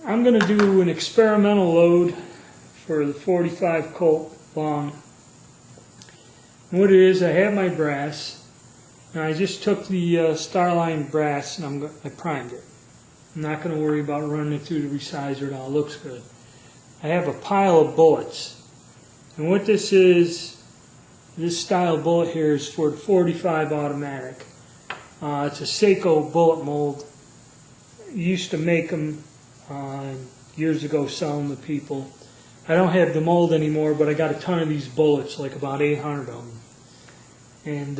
I'm going to do an experimental load for the 45 Colt long. And what it is, I have my brass, and I just took the Starline brass and I primed it. I'm not going to worry about running it through the resizer now, it looks good. I have a pile of bullets, and what this is, this style bullet here is for the 45 automatic. It's a Seiko bullet mold. Used to make them years ago, sell them to people. I don't have the mold anymore, but I got a ton of these bullets, like about 800 of them. And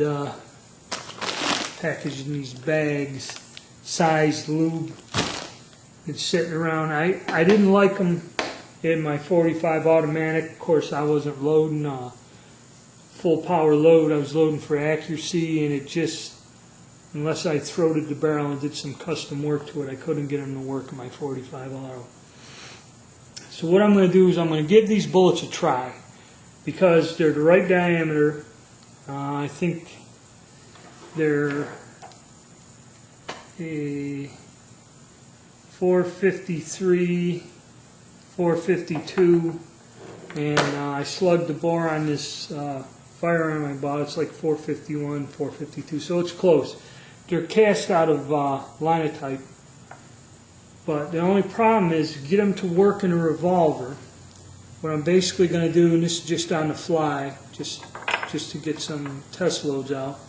packaged in these bags, sized lube. It's sitting around. I didn't like them in my 45 automatic. Of course, I wasn't loading full power load. I was loading for accuracy, and it just, unless I throated the barrel and did some custom work to it, I couldn't get them to work in my 45 auto. So what I'm going to do is I'm going to give these bullets a try, because they're the right diameter. I think they're a 453, 452, and I slugged the bore on this firearm I bought. It's like 451, 452, so it's close. They're cast out of linotype, but the only problem is to get them to work in a revolver. What I'm basically going to do, and this is just on the fly, just to get some test loads out,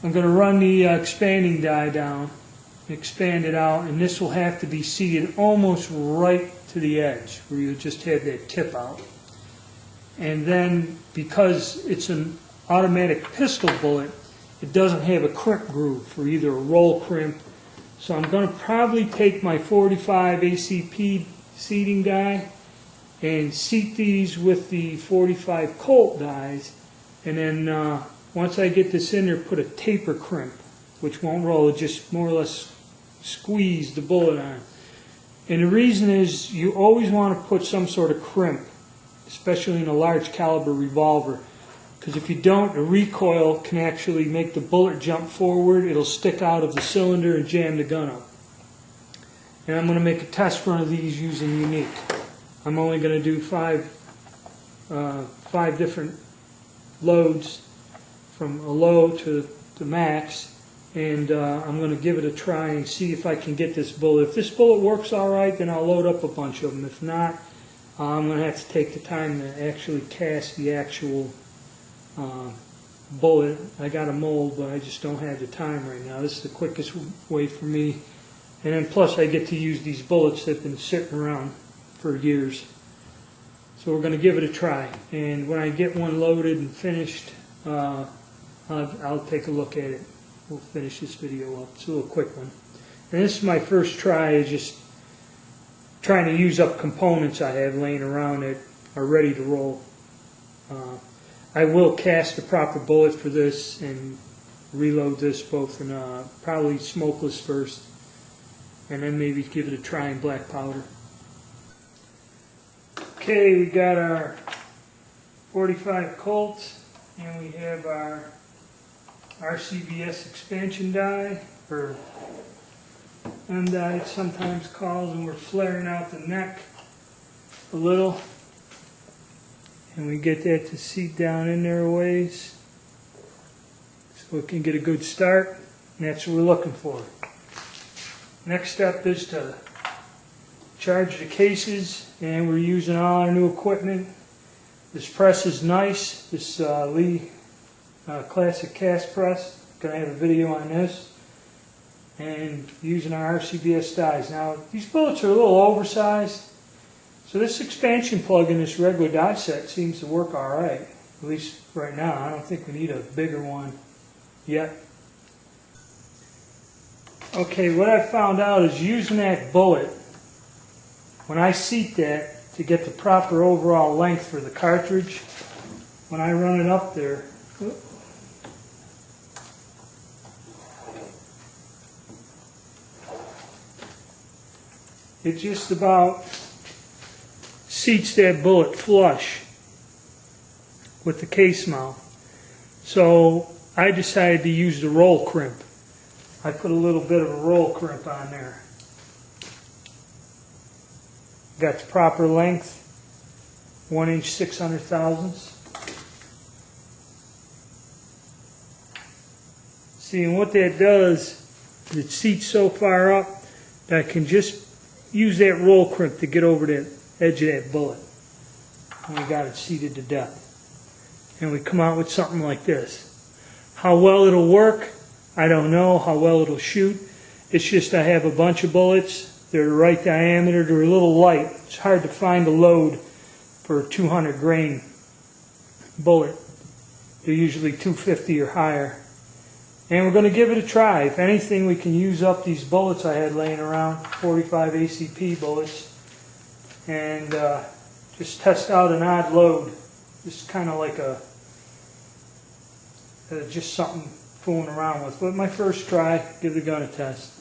I'm going to run the expanding die down, expand it out, and this will have to be seated almost right to the edge, where you just have that tip out. And then, because it's an automatic pistol bullet, it doesn't have a crimp groove for either a roll crimp. So I'm going to probably take my 45 ACP seating die and seat these with the 45 Colt dies, and then once I get this in there, put a taper crimp, which won't roll, it just more or less squeeze the bullet on. And the reason is, you always want to put some sort of crimp, especially in a large caliber revolver, because if you don't, the recoil can actually make the bullet jump forward. It'll stick out of the cylinder and jam the gun up. And I'm going to make a test run of these using Unique. I'm only going to do five different loads, from a low to the max, and I'm going to give it a try and see if I can get this bullet. If this bullet works all right, then I'll load up a bunch of them. If not, I'm going to have to take the time to actually cast the actual bullet. I got a mold, but I just don't have the time right now. This is the quickest way for me. And then plus I get to use these bullets that have been sitting around for years. So we're going to give it a try. And when I get one loaded and finished, I'll take a look at it. We'll finish this video up. It's a little quick one. And this is my first try, is just trying to use up components I have laying around that are ready to roll. I will cast the proper bullet for this and reload this both in probably smokeless first, and then maybe give it a try in black powder. Okay, we got our 45 Colt, and we have our RCBS expansion die, or M die it's sometimes called, and we're flaring out the neck a little. And we get that to seat down in there a ways, so we can get a good start, and that's what we're looking for. Next step is to charge the cases, and we're using all our new equipment. This press is nice, this Lee classic cast press. Going to have a video on this, and using our RCBS dies. Now these bullets are a little oversized, so this expansion plug in this regular die set seems to work alright, at least right now. I don't think we need a bigger one yet. Okay, what I found out is using that bullet, when I seat that to get the proper overall length for the cartridge, when I run it up there, it just about seats that bullet flush with the case mount. So I decided to use the roll crimp. I put a little bit of a roll crimp on there. Got the proper length, 1 inch 600 thousandths. See, and what that does is it seats so far up that I can just use that roll crimp to get over that edge of that bullet. And we got it seated to death. And we come out with something like this. How well it'll work, I don't know. How well it'll shoot. It's just I have a bunch of bullets. They're the right diameter. They're a little light. It's hard to find a load for a 200 grain bullet. They're usually 250 or higher. And we're going to give it a try. If anything, we can use up these bullets I had laying around, 45 ACP bullets, and just test out an odd load. Just kind of like just something fooling around with. But my first try, give the gun a test.